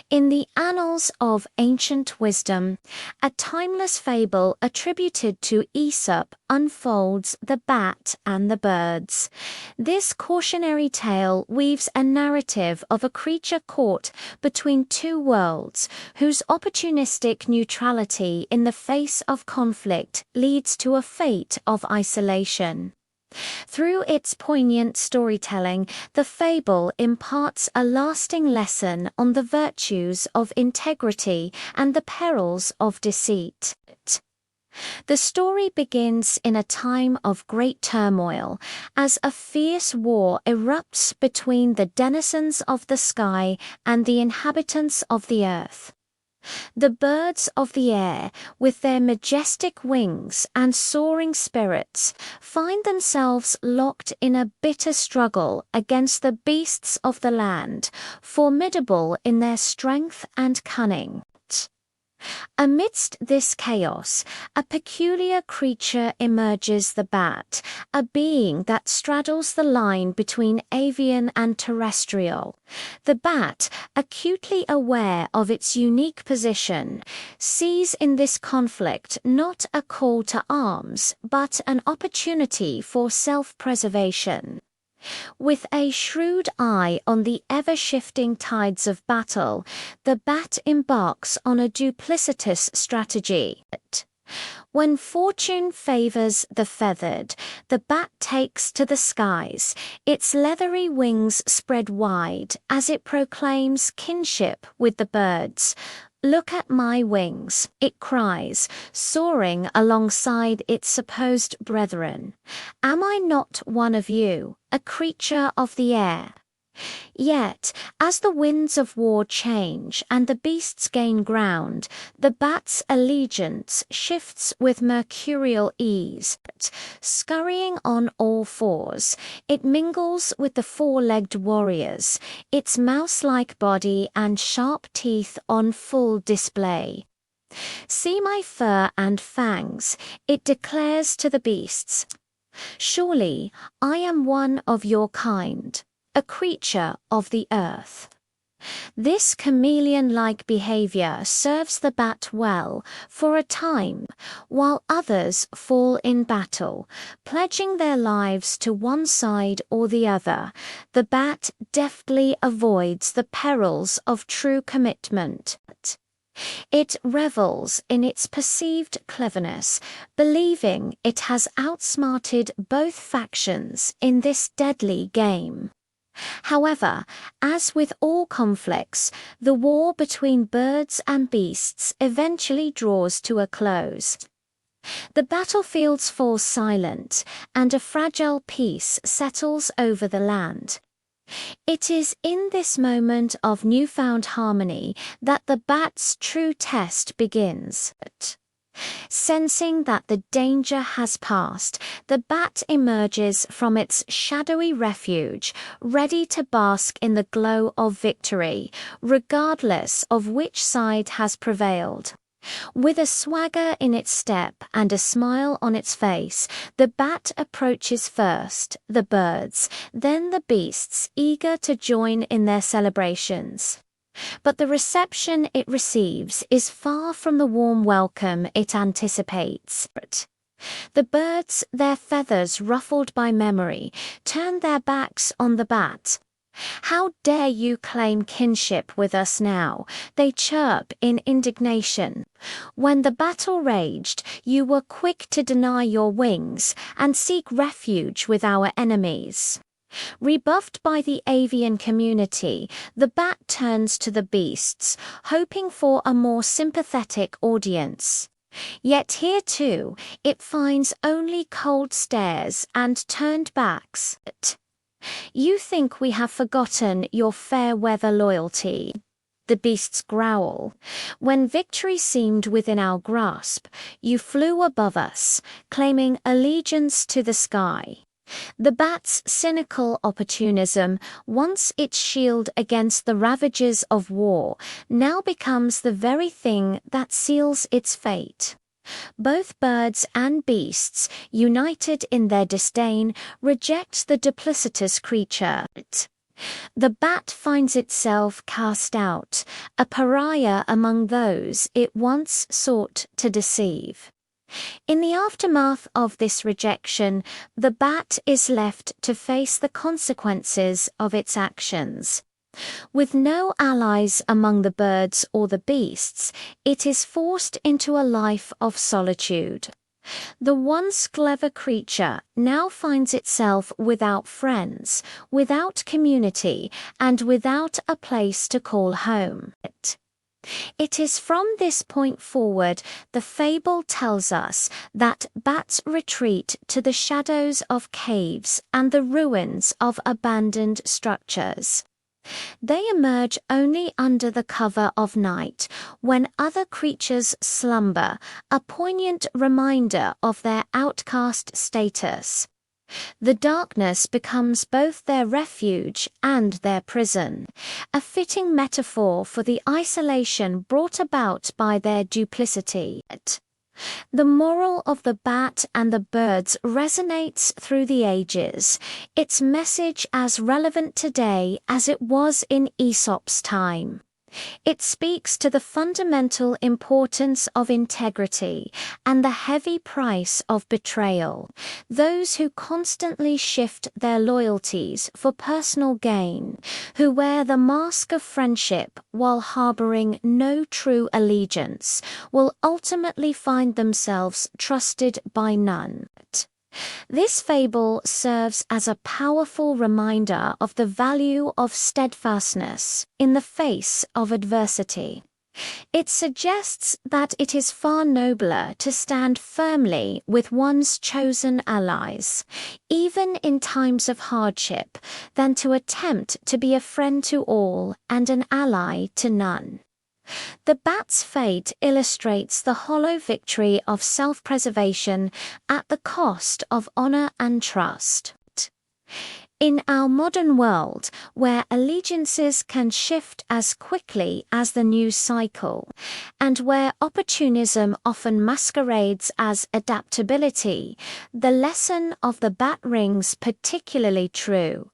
In the annals of ancient wisdom, a timeless fable attributed to Aesop unfolds the bat and the birds. This cautionary tale weaves a narrative of a creature caught between two worlds, whose opportunistic neutrality in the face of conflict leads to a fate of isolation. Through its poignant storytelling, the fable imparts a lasting lesson on the virtues of integrity and the perils of deceit. The story begins in a time of great turmoil, as a fierce war erupts between the denizens of the sky and the inhabitants of the earth. The birds of the air, with their majestic wings and soaring spirits, find themselves locked in a bitter struggle against the beasts of the land, formidable in their strength and cunning. Amidst this chaos, a peculiar creature emerges: the bat, a being that straddles the line between avian and terrestrial. The bat, acutely aware of its unique position, sees in this conflict not a call to arms, but an opportunity for self-preservation. With a shrewd eye on the ever-shifting tides of battle, the bat embarks on a duplicitous strategy. When fortune favors the feathered, the bat takes to the skies, its leathery wings spread wide as it proclaims kinship with the birds. "Look at my wings," it cries, soaring alongside its supposed brethren. "Am I not one of you, a creature of the air?" Yet, as the winds of war change and the beasts gain ground, the bat's allegiance shifts with mercurial ease. Scurrying on all fours, it mingles with the four-legged warriors, its mouse-like body and sharp teeth on full display. "See my fur and fangs," it declares to the beasts. "Surely I am one of your kind, a creature of the earth." This chameleon-like behavior serves the bat well for a time, while others fall in battle, pledging their lives to one side or the other. The bat deftly avoids the perils of true commitment. It revels in its perceived cleverness, believing it has outsmarted both factions in this deadly game. However, as with all conflicts, the war between birds and beasts eventually draws to a close. The battlefields fall silent, and a fragile peace settles over the land. It is in this moment of newfound harmony that the bat's true test begins. Sensing that the danger has passed, the bat emerges from its shadowy refuge, ready to bask in the glow of victory, regardless of which side has prevailed. With a swagger in its step and a smile on its face, the bat approaches first the birds, then the beasts, eager to join in their celebrations. But the reception it receives is far from the warm welcome it anticipates. The birds, their feathers ruffled by memory, turn their backs on the bat. "How dare you claim kinship with us now?" they chirp in indignation. "When the battle raged, you were quick to deny your wings and seek refuge with our enemies." Rebuffed by the avian community, the bat turns to the beasts, hoping for a more sympathetic audience. Yet here too, it finds only cold stares and turned backs. "You think we have forgotten your fair-weather loyalty," the beasts growl. "When victory seemed within our grasp, you flew above us, claiming allegiance to the sky." The bat's cynical opportunism, once its shield against the ravages of war, now becomes the very thing that seals its fate. Both birds and beasts, united in their disdain, reject the duplicitous creature. The bat finds itself cast out, a pariah among those it once sought to deceive. In the aftermath of this rejection, the bat is left to face the consequences of its actions. With no allies among the birds or the beasts, it is forced into a life of solitude. The once clever creature now finds itself without friends, without community, and without a place to call home. It is from this point forward the fable tells us that bats retreat to the shadows of caves and the ruins of abandoned structures. They emerge only under the cover of night, when other creatures slumber, a poignant reminder of their outcast status. The darkness becomes both their refuge and their prison, a fitting metaphor for the isolation brought about by their duplicity. The moral of the bat and the birds resonates through the ages, its message as relevant today as it was in Aesop's time. It speaks to the fundamental importance of integrity and the heavy price of betrayal. Those who constantly shift their loyalties for personal gain, who wear the mask of friendship while harboring no true allegiance, will ultimately find themselves trusted by none. This fable serves as a powerful reminder of the value of steadfastness in the face of adversity. It suggests that it is far nobler to stand firmly with one's chosen allies, even in times of hardship, than to attempt to be a friend to all and an ally to none. The bat's fate illustrates the hollow victory of self-preservation at the cost of honor and trust. In our modern world, where allegiances can shift as quickly as the news cycle, and where opportunism often masquerades as adaptability, the lesson of the bat rings particularly true.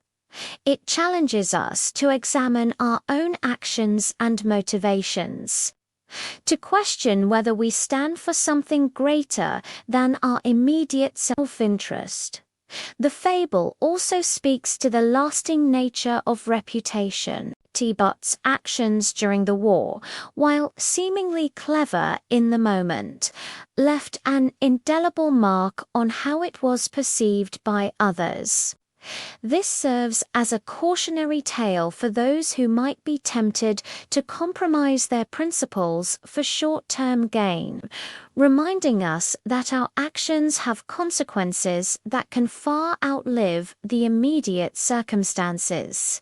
It challenges us to examine our own actions and motivations, to question whether we stand for something greater than our immediate self-interest. The fable also speaks to the lasting nature of reputation. Aesop's actions during the war, while seemingly clever in the moment, left an indelible mark on how it was perceived by others. This serves as a cautionary tale for those who might be tempted to compromise their principles for short-term gain, reminding us that our actions have consequences that can far outlive the immediate circumstances.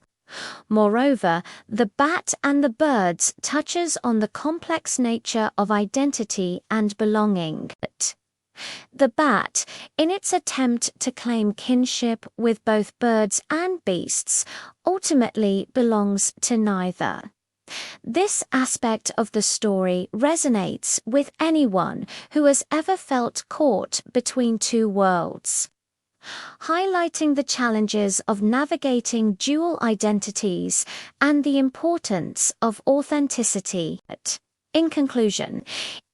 Moreover, the bat and the birds touches on the complex nature of identity and belonging. The bat, in its attempt to claim kinship with both birds and beasts, ultimately belongs to neither. This aspect of the story resonates with anyone who has ever felt caught between two worlds, highlighting the challenges of navigating dual identities and the importance of authenticity. In conclusion,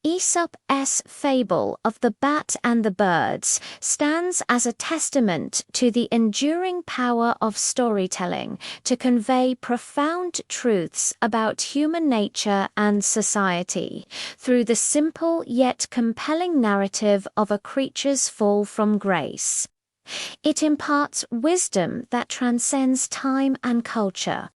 Aesop's fable of the bat and the birds stands as a testament to the enduring power of storytelling to convey profound truths about human nature and society through the simple yet compelling narrative of a creature's fall from grace. It imparts wisdom that transcends time and culture.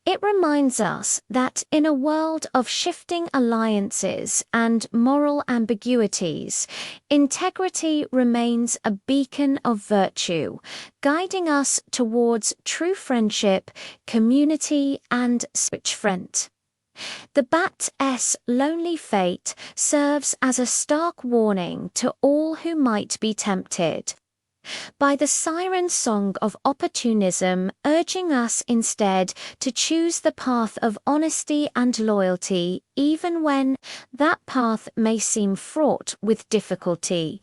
It reminds us that in a world of shifting alliances and moral ambiguities, integrity remains a beacon of virtue, guiding us towards true friendship, community, and friend. The bat's lonely fate serves as a stark warning to all who might be tempted by the siren song of opportunism, urging us instead to choose the path of honesty and loyalty, even when that path may seem fraught with difficulty.